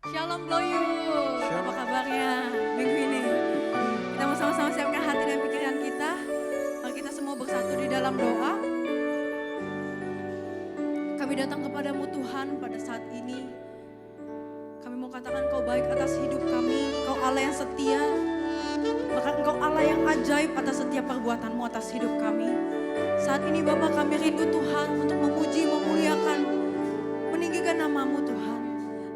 Shalom Bloyu, apa Shalom. kabarnya minggu ini? Kita mau sama-sama siapkan hati dan pikiran kita. Mari kita semua bersatu di dalam doa. Kami datang kepadamu Tuhan pada saat ini. Kami mau katakan Kau baik atas hidup kami, Kau Allah yang setia. Bahkan Engkau Allah yang ajaib atas setiap perbuatanmu atas hidup kami. Saat ini Bapa kami rindu Tuhan untuk memuji, memuliakan, meninggikan namamu Tuhan.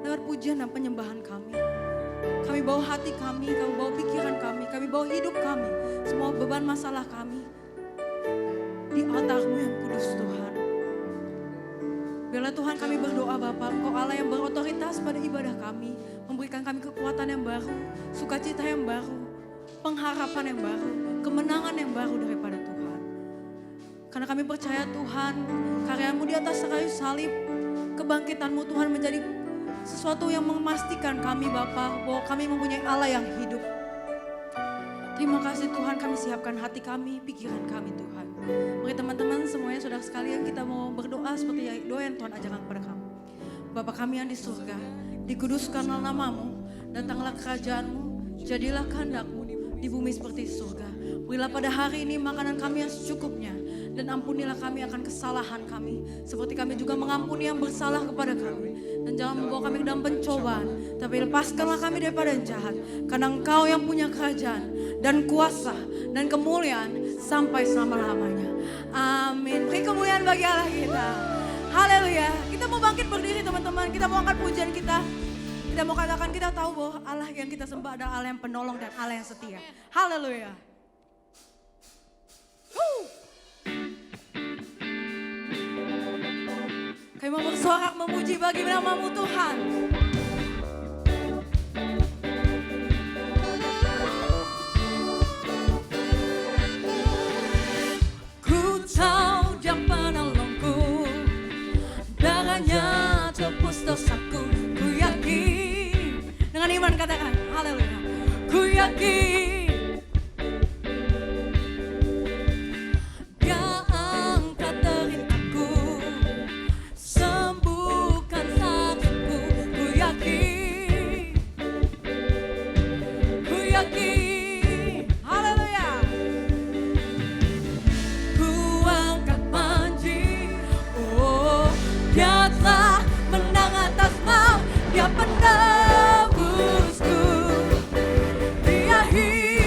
Lewat pujian dan penyembahan kami. Kami bawa hati kami bawa pikiran kami bawa hidup kami. Semua beban masalah kami di altar-Mu yang kudus Tuhan. Biarlah Tuhan kami berdoa Bapa, Engkau Allah yang berotoritas pada ibadah kami. Memberikan kami kekuatan yang baru, sukacita yang baru, pengharapan yang baru, kemenangan yang baru daripada Tuhan. Karena kami percaya Tuhan, karya-Mu di atas kayu salib, kebangkitan-Mu Tuhan menjadi sesuatu yang memastikan kami Bapa bahwa kami mempunyai Allah yang hidup. Terima kasih Tuhan, kami siapkan hati kami, pikiran kami Tuhan. Mari teman-teman semuanya saudara sekalian kita mau berdoa seperti doa yang Tuhan ajarkan kepada kami. Bapa kami yang di surga, dikuduskanlah namamu, datanglah kerajaan-Mu, jadilah kehendak-Mu di bumi seperti di surga. Berilah pada hari ini makanan kami yang secukupnya, dan ampunilah kami akan kesalahan kami, seperti kami juga mengampuni yang bersalah kepada kami. Dan jangan membawa kami ke dalam pencobaan, tapi lepaskanlah kami daripada yang jahat. Karena Engkau yang punya kerajaan, dan kuasa, dan kemuliaan sampai selama-lamanya. Amin. Beri kemuliaan bagi Allah kita. Haleluya. Kita mau bangkit berdiri teman-teman, kita mau angkat pujian kita. Kita mau katakan kita tahu bahwa Allah yang kita sembah adalah Allah yang penolong dan Allah yang setia. Haleluya. Kami mau bersorak memuji bagi namamu Tuhan. Ku tahu Dia penolongku, darahnya tebus dosaku. Ku yakin, dengan iman katakan haleluya. Ku yakin penebusku, Dia hidup.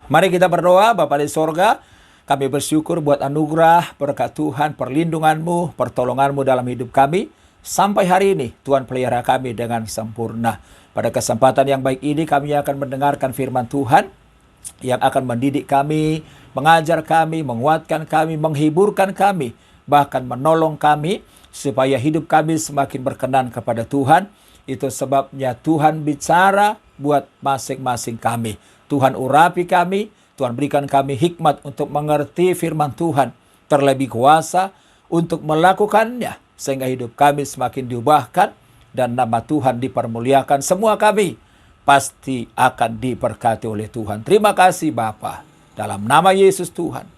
Mari kita berdoa. Bapa di sorga, kami bersyukur buat anugerah, berkat Tuhan, perlindungan-Mu, pertolongan-Mu dalam hidup kami. Sampai hari ini, Tuhan pelihara kami dengan sempurna. Pada kesempatan yang baik ini, kami akan mendengarkan firman Tuhan yang akan mendidik kami, mengajar kami, menguatkan kami, menghiburkan kami, bahkan menolong kami, supaya hidup kami semakin berkenan kepada Tuhan. Itu sebabnya Tuhan bicara buat masing-masing kami. Tuhan urapi kami, Tuhan berikan kami hikmat untuk mengerti firman Tuhan, terlebih kuasa untuk melakukannya, sehingga hidup kami semakin diubahkan dan nama Tuhan dipermuliakan. Semua kami pasti akan diberkati oleh Tuhan. Terima kasih Bapa. Dalam nama Yesus Tuhan,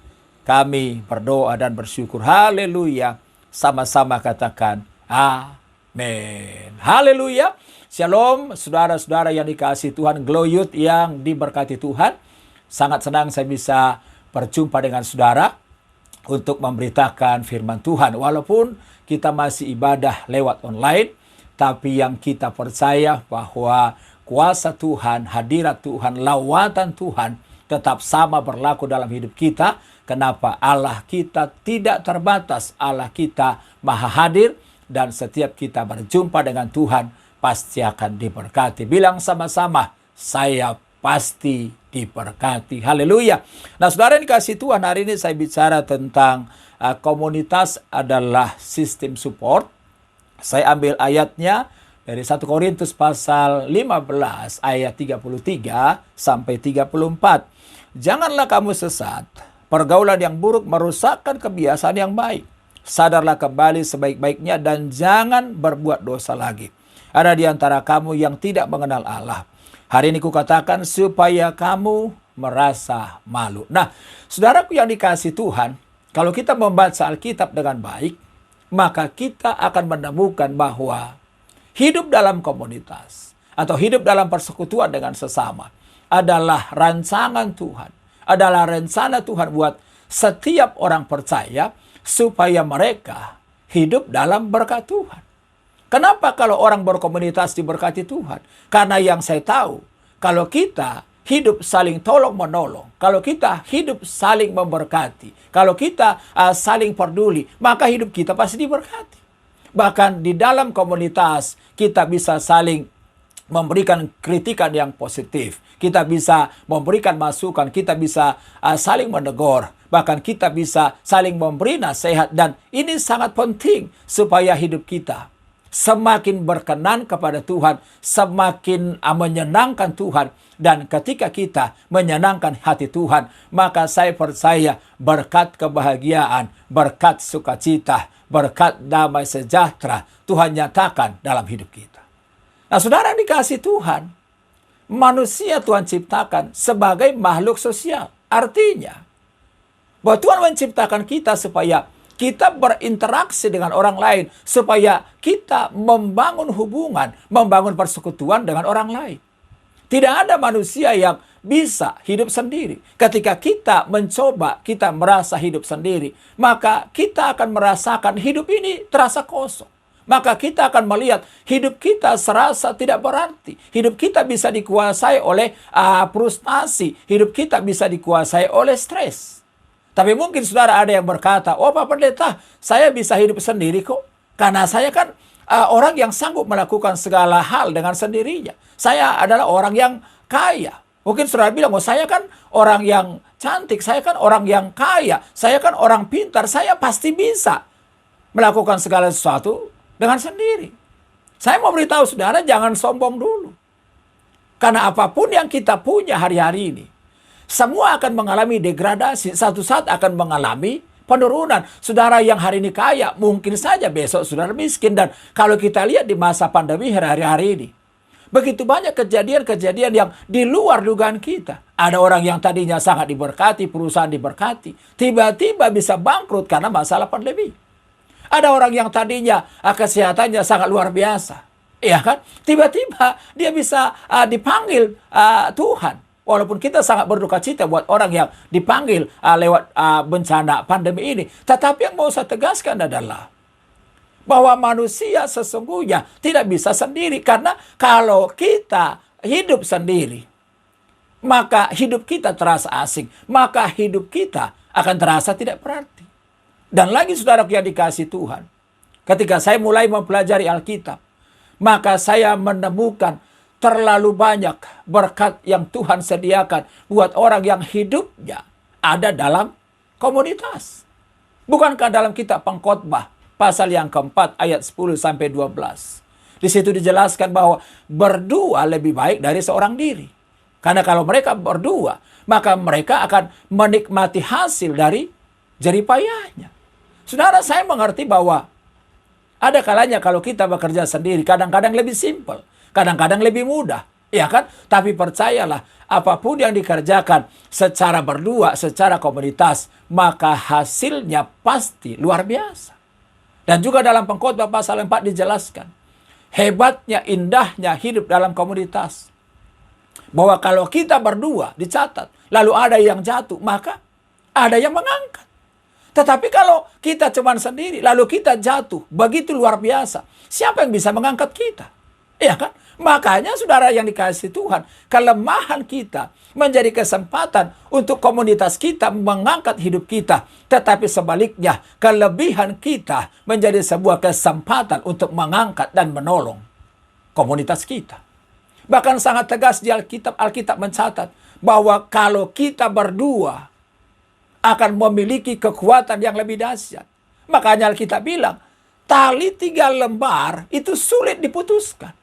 kami berdoa dan bersyukur. Haleluya. Sama-sama katakan amin. Haleluya. Shalom saudara-saudara yang dikasihi Tuhan, Glow Youth yang diberkati Tuhan. Sangat senang saya bisa berjumpa dengan saudara untuk memberitakan firman Tuhan. Walaupun kita masih ibadah lewat online, tapi yang kita percaya bahwa kuasa Tuhan, hadirat Tuhan, lawatan Tuhan tetap sama berlaku dalam hidup kita. Kenapa? Allah kita tidak terbatas, Allah kita maha hadir, dan setiap kita berjumpa dengan Tuhan pasti akan diberkati. Bilang sama-sama, saya pasti diberkati. Haleluya. Nah saudara yang dikasih Tuhan, hari ini saya bicara tentang komunitas adalah sistem support. Saya ambil ayatnya dari 1 Korintus pasal 15 ayat 33 sampai 34. Janganlah kamu sesat. Pergaulan yang buruk merusakkan kebiasaan yang baik. Sadarlah kembali sebaik-baiknya dan jangan berbuat dosa lagi. Ada di antara kamu yang tidak mengenal Allah. Hari ini kukatakan supaya kamu merasa malu. Nah, saudaraku yang dikasihi Tuhan, kalau kita membaca Alkitab dengan baik, maka kita akan menemukan bahwa hidup dalam komunitas atau hidup dalam persekutuan dengan sesama adalah rancangan Tuhan. Adalah rencana Tuhan buat setiap orang percaya supaya mereka hidup dalam berkat Tuhan. Kenapa kalau orang berkomunitas diberkati Tuhan? Karena yang saya tahu, kalau kita hidup saling tolong-menolong, kalau kita hidup saling memberkati, kalau kita saling peduli, maka hidup kita pasti diberkati. Bahkan di dalam komunitas, kita bisa saling memberikan kritikan yang positif. Kita bisa memberikan masukan, kita bisa saling menegur. Bahkan kita bisa saling memberi nasihat. Dan ini sangat penting supaya hidup kita semakin berkenan kepada Tuhan, semakin menyenangkan Tuhan. Dan ketika kita menyenangkan hati Tuhan, maka saya percaya berkat kebahagiaan, berkat sukacita, berkat damai sejahtera Tuhan nyatakan dalam hidup kita. Nah saudara yang dikasihi Tuhan, manusia Tuhan ciptakan sebagai makhluk sosial. Artinya bahwa Tuhan menciptakan kita supaya kita berinteraksi dengan orang lain, supaya kita membangun hubungan, membangun persekutuan dengan orang lain. Tidak ada manusia yang bisa hidup sendiri. Ketika kita mencoba, kita merasa hidup sendiri, maka kita akan merasakan hidup ini terasa kosong. Maka kita akan melihat hidup kita serasa tidak berarti. Hidup kita bisa dikuasai oleh frustasi. Hidup kita bisa dikuasai oleh stres. Tapi mungkin saudara ada yang berkata, oh Pak Pendeta, saya bisa hidup sendiri kok. Karena saya kan orang yang sanggup melakukan segala hal dengan sendirinya. Saya adalah orang yang kaya. Mungkin saudara bilang, oh saya kan orang yang cantik, saya kan orang yang kaya, saya kan orang pintar, saya pasti bisa melakukan segala sesuatu dengan sendiri. Saya mau beritahu saudara, jangan sombong dulu. Karena apapun yang kita punya hari-hari ini, semua akan mengalami degradasi, satu saat akan mengalami penurunan. Saudara yang hari ini kaya, mungkin saja besok saudara miskin. Dan kalau kita lihat di masa pandemi hari-hari ini, begitu banyak kejadian-kejadian yang di luar dugaan kita. Ada orang yang tadinya sangat diberkati, perusahaan diberkati, tiba-tiba bisa bangkrut karena masalah pandemi. Ada orang yang tadinya kesehatannya sangat luar biasa, ya kan? Tiba-tiba dia bisa dipanggil Tuhan. Walaupun kita sangat berduka cita buat orang yang dipanggil lewat bencana pandemi ini. Tetapi yang mau saya tegaskan adalah bahwa manusia sesungguhnya tidak bisa sendiri. Karena kalau kita hidup sendiri, maka hidup kita terasa asing. Maka hidup kita akan terasa tidak berarti. Dan lagi saudaraku yang dikasihi Tuhan, ketika saya mulai mempelajari Alkitab, maka saya menemukan terlalu banyak berkat yang Tuhan sediakan buat orang yang hidupnya ada dalam komunitas. Bukankah dalam kitab Pengkhotbah pasal yang keempat ayat 10 sampai 12. Di situ dijelaskan bahwa berdua lebih baik dari seorang diri. Karena kalau mereka berdua, maka mereka akan menikmati hasil dari jerih payahnya. Saudara, saya mengerti bahwa ada kalanya kalau kita bekerja sendiri, kadang-kadang lebih simpel, kadang-kadang lebih mudah, ya kan? Tapi percayalah, apapun yang dikerjakan secara berdua, secara komunitas, maka hasilnya pasti luar biasa. Dan juga dalam Pengkhotbah pasal 4 dijelaskan, hebatnya, indahnya hidup dalam komunitas. Bahwa kalau kita berdua dicatat, lalu ada yang jatuh, maka ada yang mengangkat. Tetapi kalau kita cuma sendiri, lalu kita jatuh, begitu luar biasa. Siapa yang bisa mengangkat kita? Ya kan? Makanya saudara yang dikasihi Tuhan, kelemahan kita menjadi kesempatan untuk komunitas kita mengangkat hidup kita. Tetapi sebaliknya, kelebihan kita menjadi sebuah kesempatan untuk mengangkat dan menolong komunitas kita. Bahkan sangat tegas di Alkitab mencatat bahwa kalau kita berdua akan memiliki kekuatan yang lebih dahsyat. Makanya Alkitab bilang, tali 3 lembar itu sulit diputuskan.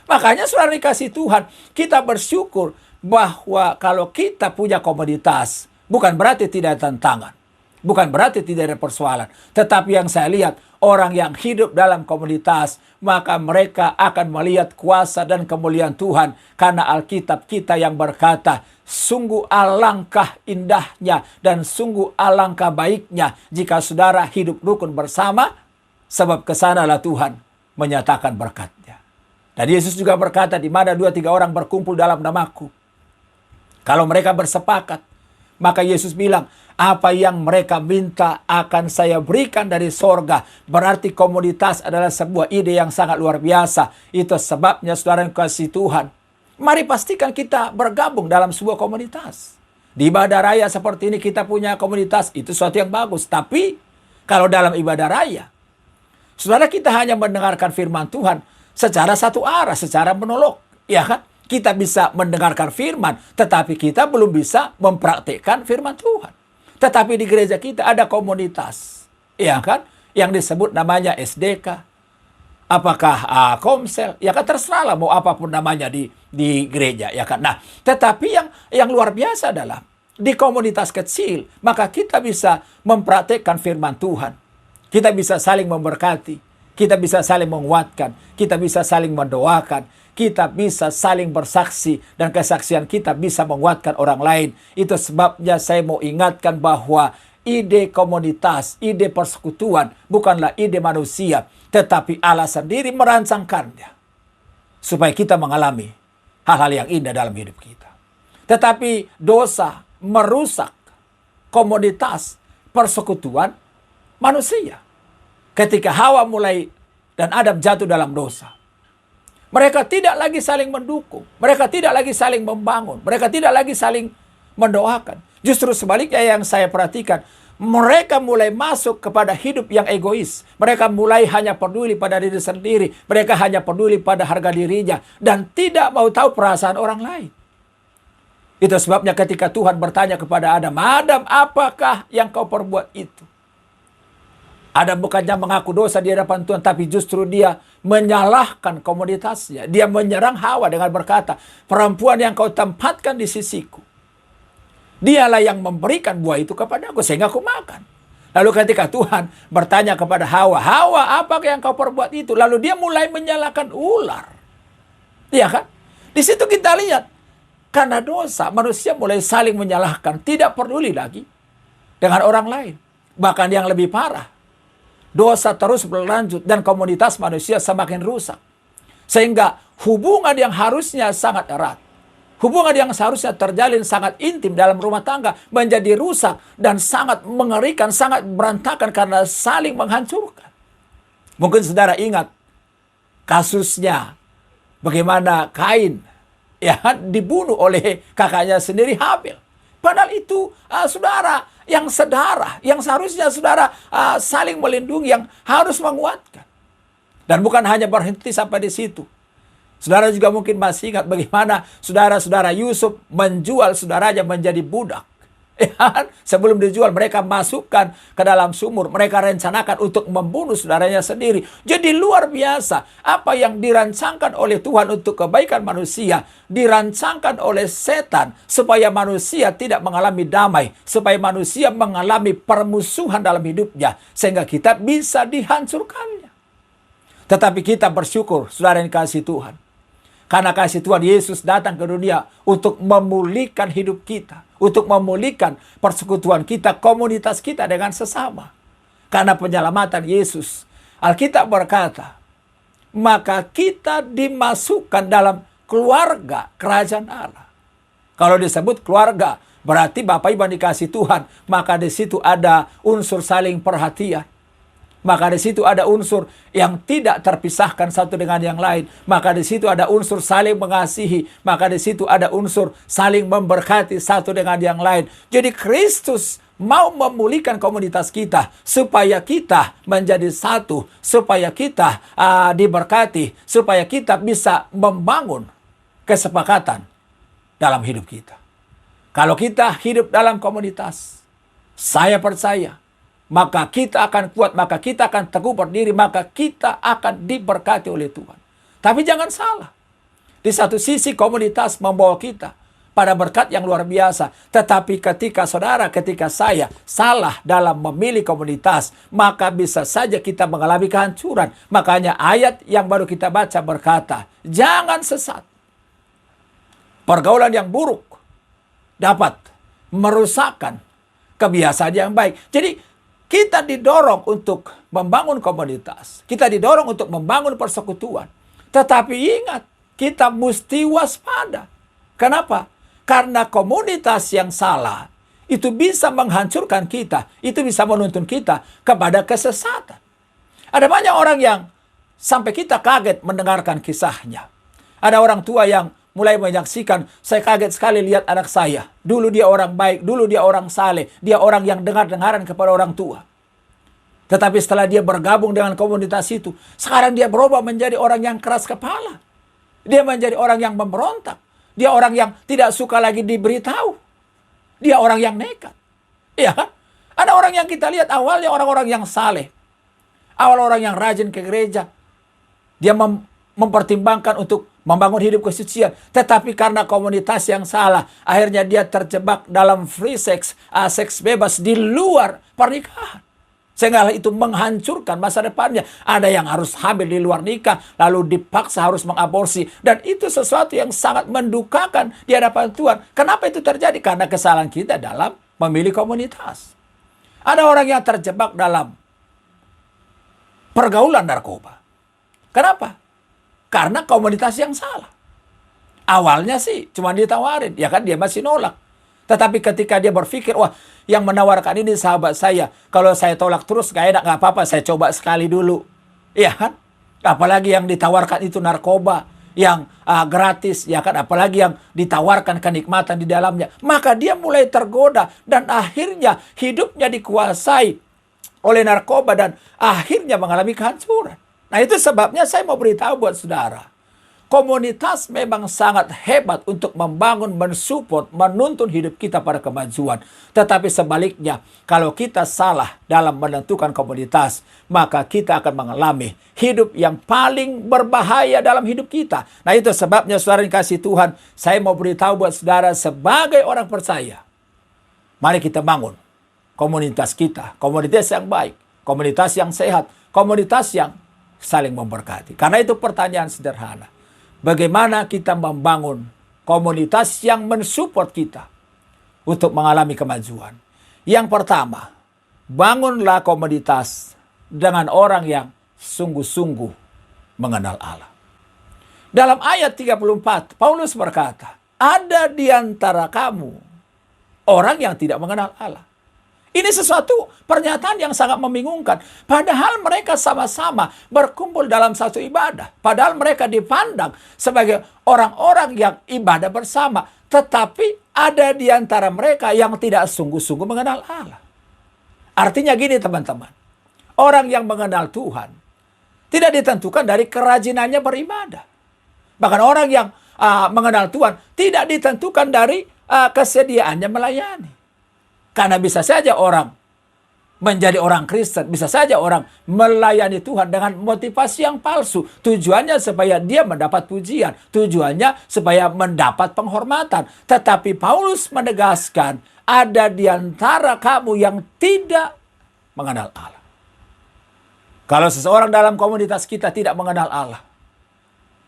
Makanya saudara dikasih Tuhan, kita bersyukur bahwa kalau kita punya komunitas, bukan berarti tidak ada tantangan. Bukan berarti tidak ada persoalan. Tetapi yang saya lihat, orang yang hidup dalam komunitas, maka mereka akan melihat kuasa dan kemuliaan Tuhan. Karena Alkitab kita yang berkata, sungguh alangkah indahnya dan sungguh alangkah baiknya jika saudara hidup rukun bersama, sebab kesanalah Tuhan menyatakan berkat-Nya. Dan Yesus juga berkata, di mana 2-3 orang berkumpul dalam namaku, kalau mereka bersepakat, maka Yesus bilang, apa yang mereka minta akan saya berikan dari sorga. Berarti komunitas adalah sebuah ide yang sangat luar biasa. Itu sebabnya saudara yang kasih Tuhan, mari pastikan kita bergabung dalam sebuah komunitas. Di ibadah raya seperti ini kita punya komunitas, itu sesuatu yang bagus. Tapi kalau dalam ibadah raya, saudara, kita hanya mendengarkan firman Tuhan secara satu arah, secara monolog. Ya kan? Kita bisa mendengarkan firman, tetapi kita belum bisa mempraktikkan firman Tuhan. Tetapi di gereja kita ada komunitas, ya kan? Yang disebut namanya SDK, apakah Komsel, ya kan, terserah lah mau apapun namanya di gereja, ya kan. Nah, tetapi yang luar biasa adalah di komunitas kecil, maka kita bisa mempraktikkan firman Tuhan. Kita bisa saling memberkati, kita bisa saling menguatkan, kita bisa saling mendoakan, kita bisa saling bersaksi, dan kesaksian kita bisa menguatkan orang lain. Itu sebabnya saya mau ingatkan bahwa ide komunitas, ide persekutuan bukanlah ide manusia, tetapi Allah sendiri merancangkannya supaya kita mengalami hal-hal yang indah dalam hidup kita. Tetapi dosa merusak komunitas persekutuan manusia. Ketika Hawa mulai dan Adam jatuh dalam dosa, mereka tidak lagi saling mendukung. Mereka tidak lagi saling membangun. Mereka tidak lagi saling mendoakan. Justru sebaliknya yang saya perhatikan, mereka mulai masuk kepada hidup yang egois. Mereka mulai hanya peduli pada diri sendiri. Mereka hanya peduli pada harga dirinya. Dan tidak mau tahu perasaan orang lain. Itu sebabnya ketika Tuhan bertanya kepada Adam, Adam, apakah yang kau perbuat itu? Adam bukannya mengaku dosa di hadapan Tuhan, tapi justru dia menyalahkan komunitasnya. Dia menyerang Hawa dengan berkata, perempuan yang kau tempatkan di sisiku, dialah yang memberikan buah itu kepadaku sehingga aku makan. Lalu ketika Tuhan bertanya kepada Hawa, Hawa, apakah yang kau perbuat itu? Lalu dia mulai menyalahkan ular. Iya kan? Di situ kita lihat, karena dosa manusia mulai saling menyalahkan, tidak peduli lagi dengan orang lain. Bahkan yang lebih parah, dosa terus berlanjut dan komunitas manusia semakin rusak. Sehingga hubungan yang harusnya sangat erat, hubungan yang seharusnya terjalin sangat intim dalam rumah tangga menjadi rusak dan sangat mengerikan, sangat berantakan karena saling menghancurkan. Mungkin saudara ingat kasusnya bagaimana Kain ya dibunuh oleh kakaknya sendiri Habil. Padahal itu saudara yang seharusnya saudara saling melindungi, yang harus menguatkan. Dan bukan hanya berhenti sampai di situ. Saudara juga mungkin masih ingat bagaimana saudara-saudara Yusuf menjual saudaranya menjadi budak. Ya, sebelum dijual mereka masukkan ke dalam sumur. Mereka rencanakan untuk membunuh saudaranya sendiri. Jadi luar biasa. Apa yang dirancangkan oleh Tuhan untuk kebaikan manusia, dirancangkan oleh setan supaya manusia tidak mengalami damai. Supaya manusia mengalami permusuhan dalam hidupnya. Sehingga kita bisa dihancurkannya. Tetapi kita bersyukur, saudara yang kasih Tuhan. Karena kasih Tuhan Yesus datang ke dunia untuk memulihkan hidup kita. Untuk memulihkan persekutuan kita, komunitas kita dengan sesama. Karena penyelamatan Yesus. Alkitab berkata, maka kita dimasukkan dalam keluarga kerajaan Allah. Kalau disebut keluarga, berarti Bapak Ibu dikasih Tuhan. Maka di situ ada unsur saling perhatian. Maka di situ ada unsur yang tidak terpisahkan satu dengan yang lain. Maka di situ ada unsur saling mengasihi. Maka di situ ada unsur saling memberkati satu dengan yang lain. Jadi Kristus mau memulihkan komunitas kita supaya kita menjadi satu, supaya kita diberkati, supaya kita bisa membangun kesepakatan dalam hidup kita. Kalau kita hidup dalam komunitas, saya percaya maka kita akan kuat, maka kita akan teguh berdiri, maka kita akan diberkati oleh Tuhan. Tapi jangan salah. Di satu sisi komunitas membawa kita pada berkat yang luar biasa. Tetapi ketika saya salah dalam memilih komunitas, maka bisa saja kita mengalami kehancuran. Makanya ayat yang baru kita baca berkata, jangan sesat. Pergaulan yang buruk dapat merusakkan kebiasaan yang baik. Jadi kita didorong untuk membangun komunitas. Kita didorong untuk membangun persekutuan. Tetapi ingat, kita mesti waspada. Kenapa? Karena komunitas yang salah itu bisa menghancurkan kita. Itu bisa menuntun kita kepada kesesatan. Ada banyak orang yang sampai kita kaget mendengarkan kisahnya. Ada orang tua yang mulai menyaksikan, saya kaget sekali lihat anak saya. Dulu dia orang baik, dulu dia orang saleh, dia orang yang dengar-dengaran kepada orang tua. Tetapi setelah dia bergabung dengan komunitas itu, sekarang dia berubah menjadi orang yang keras kepala. Dia menjadi orang yang memberontak. Dia orang yang tidak suka lagi diberitahu. Dia orang yang nekat. Ya kan? Ada orang yang kita lihat awalnya orang-orang yang saleh. Awal orang yang rajin ke gereja. Dia mempertimbangkan untuk membangun hidup kesucian. Tetapi karena komunitas yang salah, akhirnya dia terjebak dalam free sex, seks bebas di luar pernikahan. Sehingga itu menghancurkan masa depannya. Ada yang harus hamil di luar nikah, lalu dipaksa harus mengaborsi. Dan itu sesuatu yang sangat mendukakan di hadapan Tuhan. Kenapa itu terjadi? Karena kesalahan kita dalam memilih komunitas. Ada orang yang terjebak dalam pergaulan narkoba. Kenapa? Karena komunitas yang salah. Awalnya sih cuma ditawarin, ya kan dia masih nolak. Tetapi ketika dia berpikir, wah yang menawarkan ini sahabat saya. Kalau saya tolak terus gak enak, gak apa-apa, saya coba sekali dulu. Ya kan? Apalagi yang ditawarkan itu narkoba, yang gratis, ya kan? Apalagi yang ditawarkan kenikmatan di dalamnya. Maka dia mulai tergoda dan akhirnya hidupnya dikuasai oleh narkoba dan akhirnya mengalami kehancuran. Nah itu sebabnya saya mau beritahu buat saudara. Komunitas memang sangat hebat untuk membangun, mensupport, menuntun hidup kita pada kemajuan. Tetapi sebaliknya, kalau kita salah dalam menentukan komunitas, maka kita akan mengalami hidup yang paling berbahaya dalam hidup kita. Nah itu sebabnya saudara yang kasih Tuhan, saya mau beritahu buat saudara sebagai orang percaya. Mari kita bangun komunitas kita, komunitas yang baik, komunitas yang sehat, komunitas yang saling memberkati. Karena itu pertanyaan sederhana. Bagaimana kita membangun komunitas yang mensupport kita untuk mengalami kemajuan? Yang pertama, bangunlah komunitas dengan orang yang sungguh-sungguh mengenal Allah. Dalam ayat 34, Paulus berkata, ada di antara kamu orang yang tidak mengenal Allah. Ini sesuatu pernyataan yang sangat membingungkan. Padahal mereka sama-sama berkumpul dalam satu ibadah. Padahal mereka dipandang sebagai orang-orang yang ibadah bersama. Tetapi ada di antara mereka yang tidak sungguh-sungguh mengenal Allah. Artinya gini teman-teman. Orang yang mengenal Tuhan tidak ditentukan dari kerajinannya beribadah. Bahkan orang yang mengenal Tuhan tidak ditentukan dari kesediaannya melayani. Karena bisa saja orang menjadi orang Kristen, bisa saja orang melayani Tuhan dengan motivasi yang palsu. Tujuannya supaya dia mendapat pujian, tujuannya supaya mendapat penghormatan. Tetapi Paulus menegaskan, ada di antara kamu yang tidak mengenal Allah. Kalau seseorang dalam komunitas kita tidak mengenal Allah,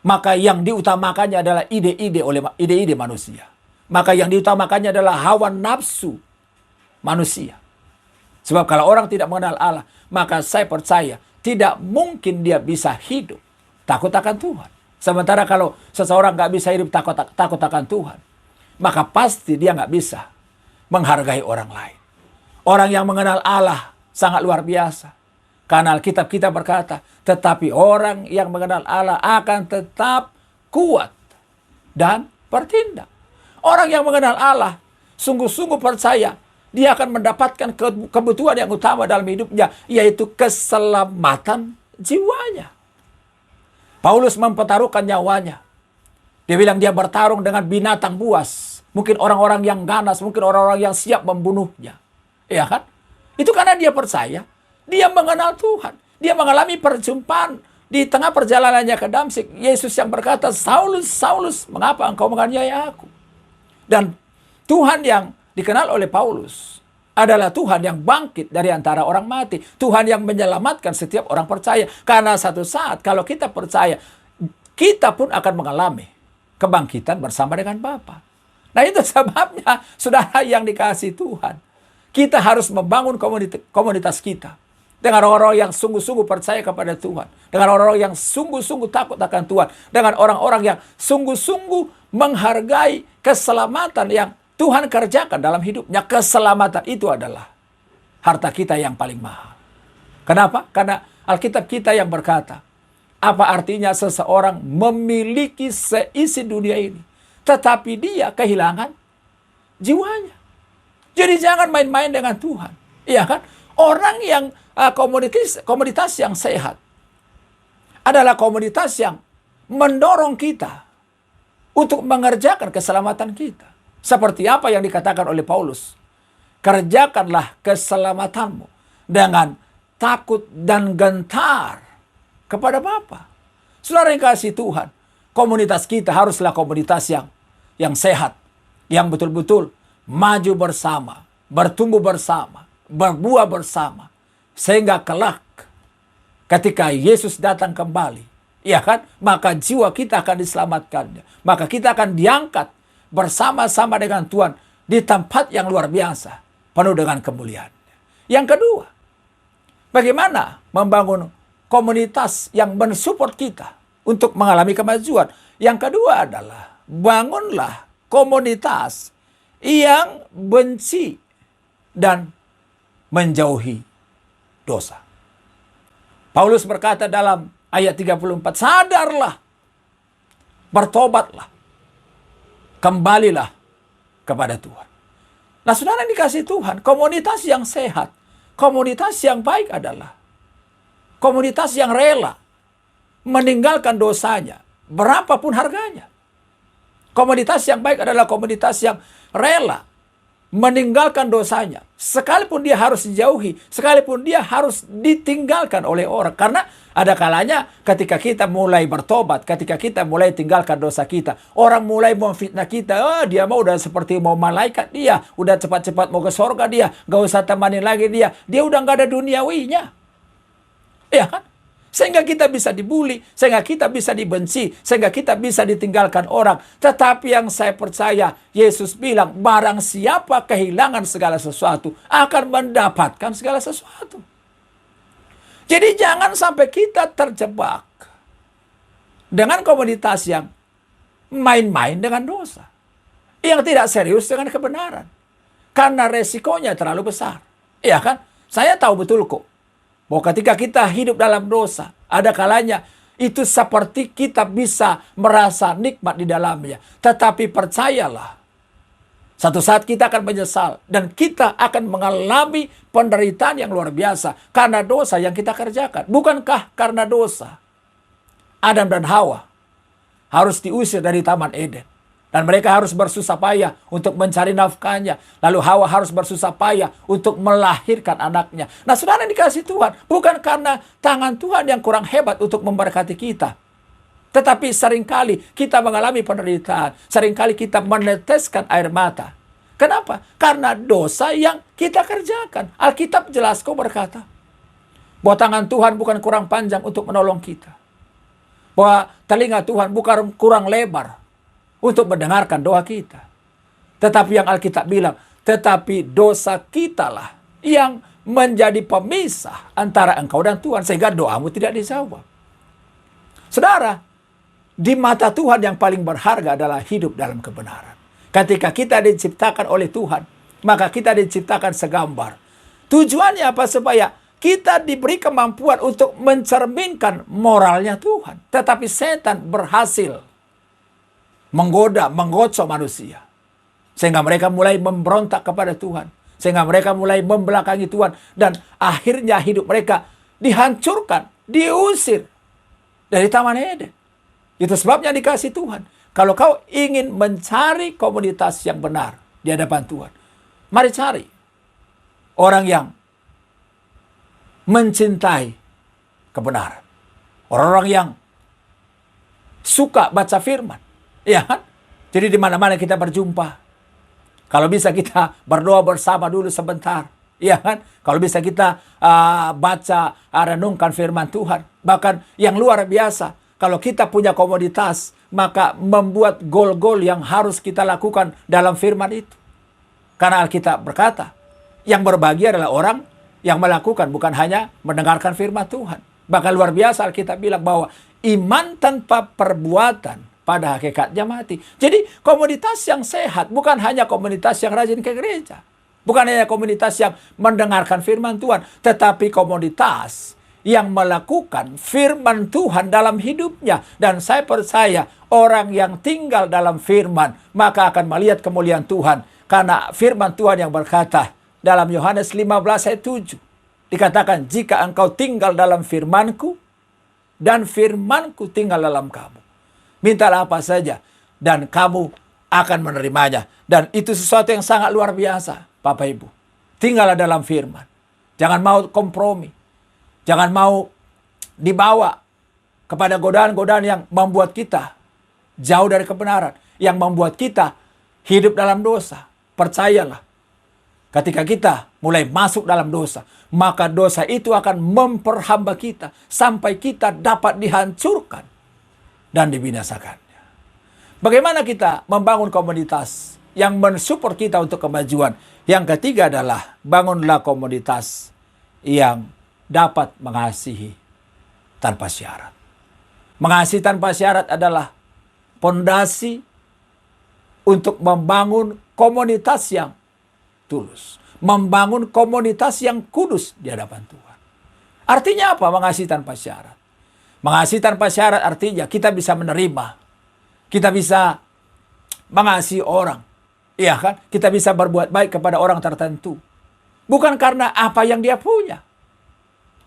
maka yang diutamakannya adalah ide-ide manusia. Maka yang diutamakannya adalah hawa nafsu manusia. Sebab kalau orang tidak mengenal Allah, maka saya percaya tidak mungkin dia bisa hidup takut akan Tuhan. Sementara kalau seseorang nggak bisa hidup takut akan Tuhan, maka pasti dia nggak bisa menghargai orang lain. Orang yang mengenal Allah sangat luar biasa. Karena Alkitab kita berkata, tetapi orang yang mengenal Allah akan tetap kuat dan bertindak. Orang yang mengenal Allah sungguh-sungguh percaya dia akan mendapatkan kebutuhan yang utama dalam hidupnya, yaitu keselamatan jiwanya. Paulus mempertaruhkan nyawanya. Dia bilang dia bertarung dengan binatang buas. Mungkin orang-orang yang ganas, mungkin orang-orang yang siap membunuhnya. Ya kan? Itu karena dia percaya, dia mengenal Tuhan. Dia mengalami perjumpaan di tengah perjalanannya ke Damsyik. Yesus yang berkata, Saulus, Saulus, mengapa engkau menganiaya aku? Dan Tuhan yang dikenal oleh Paulus adalah Tuhan yang bangkit dari antara orang mati. Tuhan yang menyelamatkan setiap orang percaya. Karena satu saat kalau kita percaya, kita pun akan mengalami kebangkitan bersama dengan Bapa. Nah itu sebabnya, saudara yang dikasihi Tuhan, kita harus membangun komunitas kita dengan orang-orang yang sungguh-sungguh percaya kepada Tuhan, dengan orang-orang yang sungguh-sungguh takut akan Tuhan, dengan orang-orang yang sungguh-sungguh menghargai keselamatan yang Tuhan kerjakan dalam hidupnya. Keselamatan itu adalah harta kita yang paling mahal. Kenapa? Karena Alkitab kita yang berkata, apa artinya seseorang memiliki seisi dunia ini, tetapi dia kehilangan jiwanya. Jadi jangan main-main dengan Tuhan. Iya kan? Orang yang komunitas yang sehat adalah komunitas yang mendorong kita untuk mengerjakan keselamatan kita. Seperti apa yang dikatakan oleh Paulus. Kerjakanlah keselamatanmu dengan takut dan gentar kepada Bapa. Saudara yang kasih Tuhan, komunitas kita haruslah komunitas yang sehat, yang betul-betul maju bersama, bertumbuh bersama, berbuah bersama, sehingga kelak ketika Yesus datang kembali, ya kan, maka jiwa kita akan diselamatkannya, maka kita akan diangkat bersama-sama dengan Tuhan di tempat yang luar biasa, penuh dengan kemuliaan. Yang kedua, bagaimana membangun komunitas yang mensupport kita untuk mengalami kemajuan. Yang kedua adalah bangunlah komunitas yang benci dan menjauhi dosa. Paulus berkata dalam ayat 34, sadarlah, bertobatlah, kembalilah kepada Tuhan. Nah saudara yang dikasih Tuhan, komunitas yang sehat, komunitas yang baik adalah komunitas yang rela meninggalkan dosanya, berapapun harganya. Komunitas yang baik adalah komunitas yang rela meninggalkan dosanya, sekalipun dia harus dijauhi, sekalipun dia harus ditinggalkan oleh orang. Karena ada kalanya ketika kita mulai bertobat, ketika kita mulai tinggalkan dosa kita, orang mulai memfitnah kita, oh dia mau udah seperti mau malaikat dia, udah cepat-cepat mau ke sorga dia, gak usah temani lagi dia udah gak ada duniawinya. Ya kan? Sehingga kita bisa dibully, sehingga kita bisa dibenci, sehingga kita bisa ditinggalkan orang. Tetapi yang saya percaya, Yesus bilang, barang siapa kehilangan segala sesuatu, akan mendapatkan segala sesuatu. Jadi jangan sampai kita terjebak dengan komunitas yang main-main dengan dosa, yang tidak serius dengan kebenaran. Karena resikonya terlalu besar. Iya kan? Saya tahu betul kok bahwa ketika kita hidup dalam dosa, ada kalanya itu seperti kita bisa merasa nikmat di dalamnya. Tetapi percayalah, satu saat kita akan menyesal dan kita akan mengalami penderitaan yang luar biasa karena dosa yang kita kerjakan. Bukankah karena dosa Adam dan Hawa harus diusir dari Taman Eden? Dan mereka harus bersusah payah untuk mencari nafkahnya. Lalu Hawa harus bersusah payah untuk melahirkan anaknya. Nah, saudara yang dikasihi Tuhan, bukan karena tangan Tuhan yang kurang hebat untuk memberkati kita. Tetapi seringkali kita mengalami penderitaan. Seringkali kita meneteskan air mata. Kenapa? Karena dosa yang kita kerjakan. Alkitab jelas kok berkata bahwa tangan Tuhan bukan kurang panjang untuk menolong kita. Bahwa telinga Tuhan bukan kurang lebar untuk mendengarkan doa kita. Tetapi yang Alkitab bilang, tetapi dosa kitalah yang menjadi pemisah antara engkau dan Tuhan, sehingga doamu tidak dijawab. Saudara, di mata Tuhan yang paling berharga adalah hidup dalam kebenaran. Ketika kita diciptakan oleh Tuhan, maka kita diciptakan segambar. Tujuannya apa? Supaya kita diberi kemampuan untuk mencerminkan moralnya Tuhan. Tetapi setan berhasil menggoda, menggocok manusia. Sehingga mereka mulai memberontak kepada Tuhan. Sehingga mereka mulai membelakangi Tuhan. Dan akhirnya hidup mereka dihancurkan, diusir dari Taman Eden. Itu sebabnya dikasih Tuhan. Kalau kau ingin mencari komunitas yang benar di hadapan Tuhan, mari cari orang yang mencintai kebenaran. Orang-orang yang suka baca firman. Ya kan? Jadi di mana-mana kita berjumpa. Kalau bisa kita berdoa bersama dulu sebentar. Ya kan? Kalau bisa kita baca, renungkan firman Tuhan. Bahkan yang luar biasa, kalau kita punya komoditas, maka membuat gol-gol yang harus kita lakukan dalam firman itu. Karena Alkitab berkata, yang berbahagia adalah orang yang melakukan, bukan hanya mendengarkan firman Tuhan. Bahkan luar biasa Alkitab bilang bahwa iman tanpa perbuatan pada hakikatnya mati. Jadi komunitas yang sehat bukan hanya komunitas yang rajin ke gereja. Bukan hanya komunitas yang mendengarkan firman Tuhan. Tetapi komunitas yang melakukan firman Tuhan dalam hidupnya. Dan saya percaya orang yang tinggal dalam firman maka akan melihat kemuliaan Tuhan. Karena firman Tuhan yang berkata dalam Yohanes 15 ayat 7. Dikatakan, jika engkau tinggal dalam firman-Ku dan firman-Ku tinggal dalam kamu, mintalah apa saja dan kamu akan menerimanya. Dan itu sesuatu yang sangat luar biasa, Bapak Ibu. Tinggallah dalam firman. Jangan mau kompromi. Jangan mau dibawa kepada godaan-godaan yang membuat kita jauh dari kebenaran. Yang membuat kita hidup dalam dosa. Percayalah, ketika kita mulai masuk dalam dosa, maka dosa itu akan memperhamba kita sampai kita dapat dihancurkan dan dibinasakannya. Bagaimana kita membangun komunitas yang mensupport kita untuk kemajuan? Yang ketiga adalah bangunlah komunitas yang dapat mengasihi tanpa syarat. Mengasihi tanpa syarat adalah pondasi untuk membangun komunitas yang tulus. Membangun komunitas yang kudus di hadapan Tuhan. Artinya apa mengasihi tanpa syarat? Mengasihi tanpa syarat artinya kita bisa menerima. Kita bisa mengasihi orang. Iya kan? Kita bisa berbuat baik kepada orang tertentu. Bukan karena apa yang dia punya.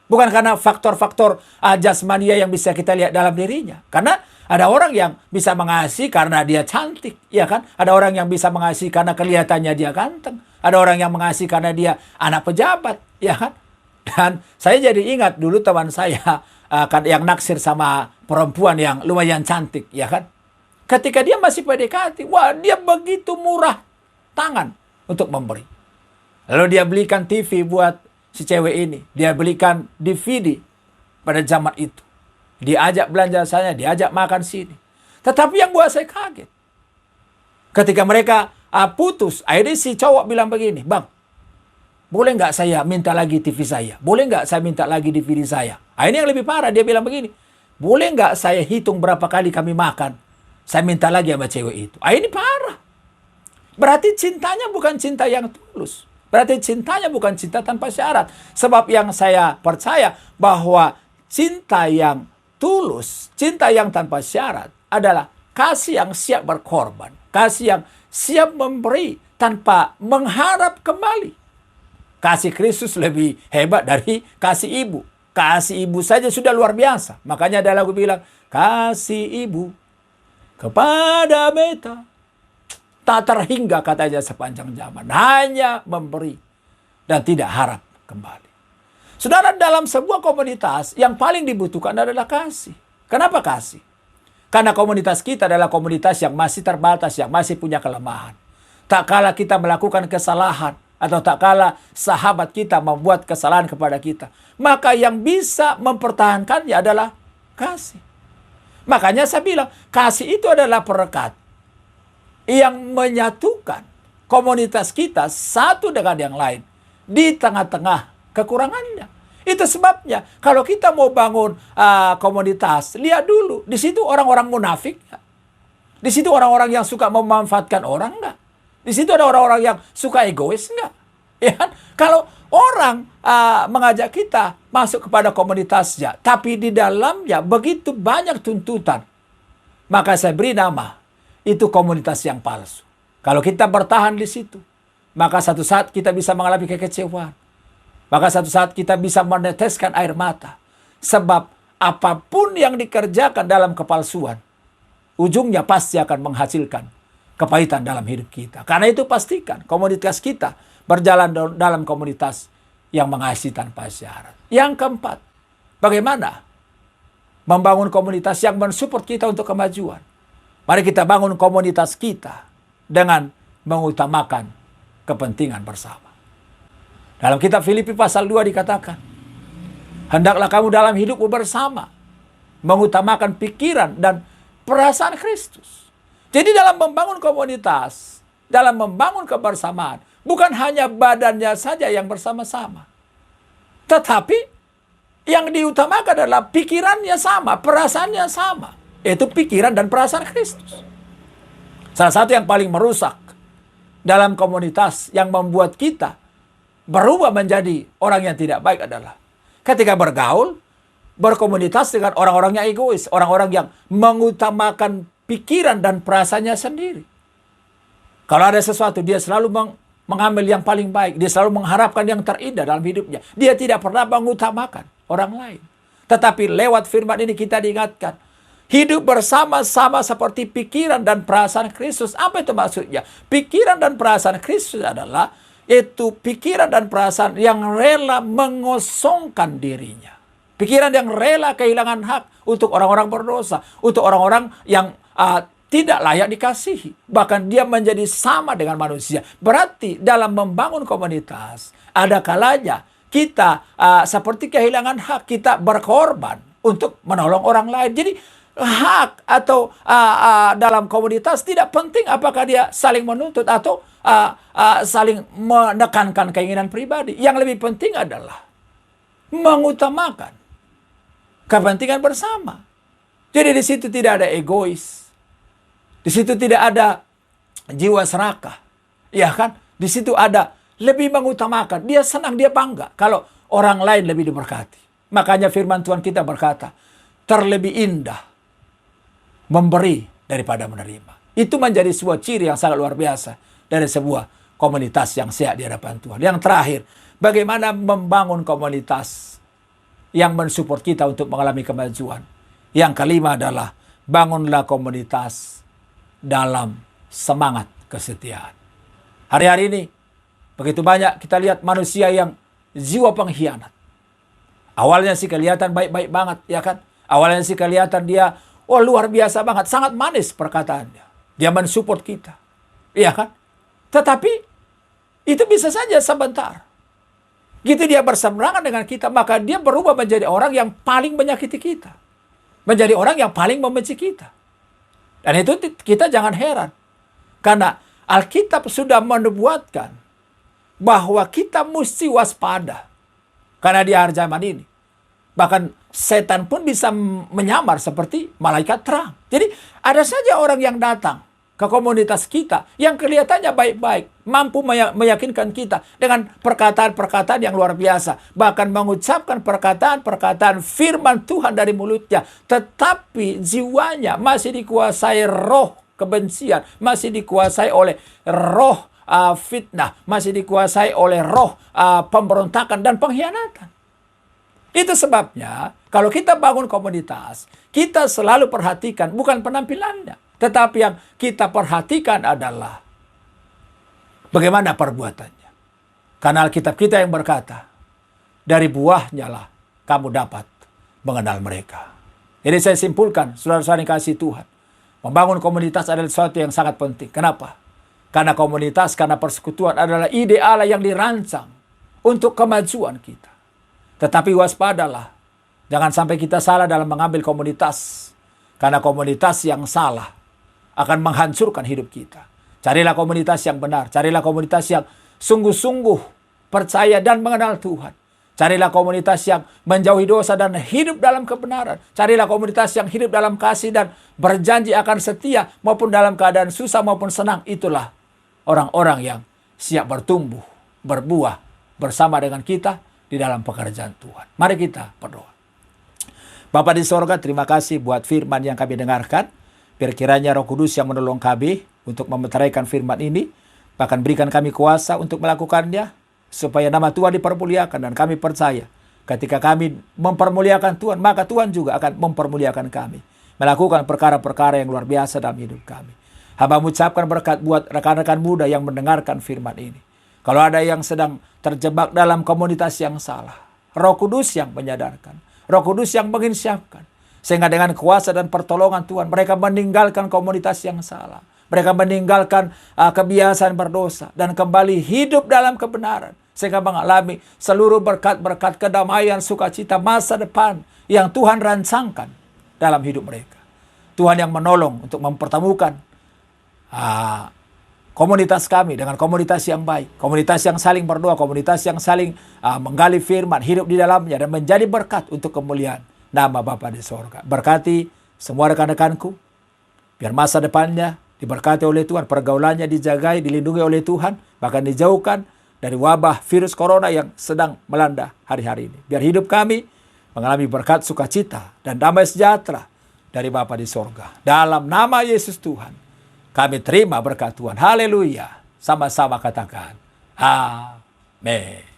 Bukan karena faktor-faktor jasmania yang bisa kita lihat dalam dirinya. Karena ada orang yang bisa mengasihi karena dia cantik. Iya kan? Ada orang yang bisa mengasihi karena kelihatannya dia ganteng. Ada orang yang mengasihi karena dia anak pejabat. Iya kan? Dan saya jadi ingat dulu teman saya yang naksir sama perempuan yang lumayan cantik, ya kan? Ketika dia masih PDKT, wah dia begitu murah tangan untuk memberi. Lalu dia belikan TV buat si cewek ini. Dia belikan DVD pada zaman itu. Dia ajak belanja saya, dia ajak makan sini. Tetapi yang buat saya kaget, ketika mereka putus, akhirnya si cowok bilang begini, Bang, boleh nggak saya minta lagi TV saya? Boleh nggak saya minta lagi DVD saya? Ini yang lebih parah, dia bilang begini, boleh nggak saya hitung berapa kali kami makan? Saya minta lagi sama cewek itu. Ini parah. Berarti cintanya bukan cinta yang tulus. Berarti cintanya bukan cinta tanpa syarat. Sebab yang saya percaya bahwa cinta yang tulus, cinta yang tanpa syarat adalah kasih yang siap berkorban. Kasih yang siap memberi tanpa mengharap kembali. Kasih Kristus lebih hebat dari kasih ibu. Kasih ibu saja sudah luar biasa. Makanya ada lagu bilang, kasih ibu kepada beta tak terhingga katanya sepanjang zaman. Hanya memberi dan tidak harap kembali. Saudara, dalam sebuah komunitas yang paling dibutuhkan adalah kasih. Kenapa kasih? Karena komunitas kita adalah komunitas yang masih terbatas, yang masih punya kelemahan. Tak kala kita melakukan kesalahan, atau tak kala sahabat kita membuat kesalahan kepada kita, maka yang bisa mempertahankannya adalah kasih. Makanya saya bilang, kasih itu adalah perekat yang menyatukan komunitas kita satu dengan yang lain di tengah-tengah kekurangannya. Itu sebabnya kalau kita mau bangun komunitas, lihat dulu di situ orang-orang munafik, di situ orang-orang yang suka memanfaatkan orang enggak? Di situ ada orang-orang yang suka egois enggak? Ya kan? Kalau orang mengajak kita masuk kepada komunitasnya, tapi di dalamnya begitu banyak tuntutan, maka saya beri nama itu komunitas yang palsu. Kalau kita bertahan di situ, maka satu saat kita bisa mengalami kekecewaan. Maka satu saat kita bisa meneteskan air mata. Sebab apapun yang dikerjakan dalam kepalsuan, ujungnya pasti akan menghasilkan kepahitan dalam hidup kita. Karena itu pastikan komunitas kita berjalan dalam komunitas yang mengasihi tanpa syarat. Yang keempat, bagaimana membangun komunitas yang mensupport kita untuk kemajuan. Mari kita bangun komunitas kita dengan mengutamakan kepentingan bersama. Dalam kitab Filipi pasal 2 dikatakan, hendaklah kamu dalam hidupmu bersama mengutamakan pikiran dan perasaan Kristus. Jadi dalam membangun komunitas, dalam membangun kebersamaan, bukan hanya badannya saja yang bersama-sama. Tetapi yang diutamakan adalah pikirannya sama, perasaannya sama. Yaitu pikiran dan perasaan Kristus. Salah satu yang paling merusak dalam komunitas yang membuat kita berubah menjadi orang yang tidak baik adalah ketika bergaul, berkomunitas dengan orang-orang yang egois, orang-orang yang mengutamakan pikiran dan perasaannya sendiri. Kalau ada sesuatu, dia selalu mengambil yang paling baik. Dia selalu mengharapkan yang terindah dalam hidupnya. Dia tidak pernah mengutamakan orang lain. Tetapi lewat firman ini kita diingatkan, hidup bersama-sama seperti pikiran dan perasaan Kristus. Apa itu maksudnya? Pikiran dan perasaan Kristus adalah yaitu pikiran dan perasaan yang rela mengosongkan dirinya. Pikiran yang rela kehilangan hak untuk orang-orang berdosa, untuk orang-orang yang tidak layak dikasihi. Bahkan dia menjadi sama dengan manusia. Berarti dalam membangun komunitas, ada kalanya kita seperti kehilangan hak, kita berkorban untuk menolong orang lain. Jadi hak atau dalam komunitas tidak penting apakah dia saling menuntut atau saling menekankan keinginan pribadi. Yang lebih penting adalah mengutamakan kepentingan bersama. Jadi di situ tidak ada egois. Di situ tidak ada jiwa serakah. Ya kan? Di situ ada lebih mengutamakan. Dia senang, dia bangga kalau orang lain lebih diberkati. Makanya firman Tuhan kita berkata, terlebih indah memberi daripada menerima. Itu menjadi sebuah ciri yang sangat luar biasa dari sebuah komunitas yang sehat di hadapan Tuhan. Yang terakhir, bagaimana membangun komunitas yang mensupport kita untuk mengalami kemajuan. Yang kelima adalah bangunlah komunitas dalam semangat kesetiaan. Hari-hari ini begitu banyak kita lihat manusia yang jiwa pengkhianat. Awalnya sih kelihatan baik-baik banget, ya kan? Awalnya sih kelihatan dia luar biasa banget, sangat manis perkataannya. Dia mensupport kita, ya kan? Tetapi itu bisa saja sebentar. Gitu dia berseberangan dengan kita, maka dia berubah menjadi orang yang paling menyakiti kita. Menjadi orang yang paling membenci kita. Dan itu kita jangan heran. Karena Alkitab sudah menubuatkan bahwa kita mesti waspada. Karena di akhir zaman ini, bahkan setan pun bisa menyamar seperti malaikat terang. Jadi ada saja orang yang datang ke komunitas kita yang kelihatannya baik-baik, mampu meyakinkan kita dengan perkataan-perkataan yang luar biasa, bahkan mengucapkan perkataan-perkataan firman Tuhan dari mulutnya, tetapi jiwanya masih dikuasai roh kebencian, masih dikuasai oleh roh fitnah, masih dikuasai oleh roh pemberontakan dan pengkhianatan. Itu sebabnya kalau kita bangun komunitas, kita selalu perhatikan bukan penampilannya, tetapi yang kita perhatikan adalah bagaimana perbuatannya. Karena Alkitab kita yang berkata, dari buahnya lah kamu dapat mengenal mereka. Jadi saya simpulkan, saudara-saudara yang kasih Tuhan, membangun komunitas adalah sesuatu yang sangat penting. Kenapa? Karena komunitas, karena persekutuan adalah ide Allah yang dirancang untuk kemajuan kita. Tetapi waspadalah, jangan sampai kita salah dalam mengambil komunitas. Karena komunitas yang salah akan menghancurkan hidup kita. Carilah komunitas yang benar, carilah komunitas yang sungguh-sungguh percaya dan mengenal Tuhan. Carilah komunitas yang menjauhi dosa dan hidup dalam kebenaran. Carilah komunitas yang hidup dalam kasih dan berjanji akan setia maupun dalam keadaan susah maupun senang. Itulah orang-orang yang siap bertumbuh, berbuah bersama dengan kita di dalam pekerjaan Tuhan. Mari kita berdoa. Bapa di sorga, terima kasih buat firman yang kami dengarkan. Biar kiranya Roh Kudus yang menolong kami untuk memeteraikan firman ini, bahkan berikan kami kuasa untuk melakukannya, supaya nama Tuhan dipermuliakan. Dan kami percaya ketika kami mempermuliakan Tuhan, maka Tuhan juga akan mempermuliakan kami, melakukan perkara-perkara yang luar biasa dalam hidup kami. Hamba mengucapkan berkat buat rekan-rekan muda yang mendengarkan firman ini. Kalau ada yang sedang terjebak dalam komunitas yang salah, Roh Kudus yang menyadarkan, Roh Kudus yang menginsyafkan, sehingga dengan kuasa dan pertolongan Tuhan, mereka meninggalkan komunitas yang salah. Mereka meninggalkan kebiasaan berdosa dan kembali hidup dalam kebenaran, sehingga mengalami seluruh berkat-berkat kedamaian, sukacita, masa depan yang Tuhan rancangkan dalam hidup mereka. Tuhan yang menolong untuk mempertemukan komunitas kami dengan komunitas yang baik, komunitas yang saling berdoa, komunitas yang saling menggali firman, hidup di dalamnya, dan menjadi berkat untuk kemuliaan nama Bapa di sorga. Berkati semua rekan-rekanku, biar masa depannya diberkati oleh Tuhan, pergaulannya dijagai, dilindungi oleh Tuhan, bahkan dijauhkan dari wabah virus corona yang sedang melanda hari-hari ini. Biar hidup kami mengalami berkat sukacita dan damai sejahtera dari Bapa di sorga. Dalam nama Yesus Tuhan, kami terima berkat Tuhan. Haleluya. Sama-sama katakan. Amin.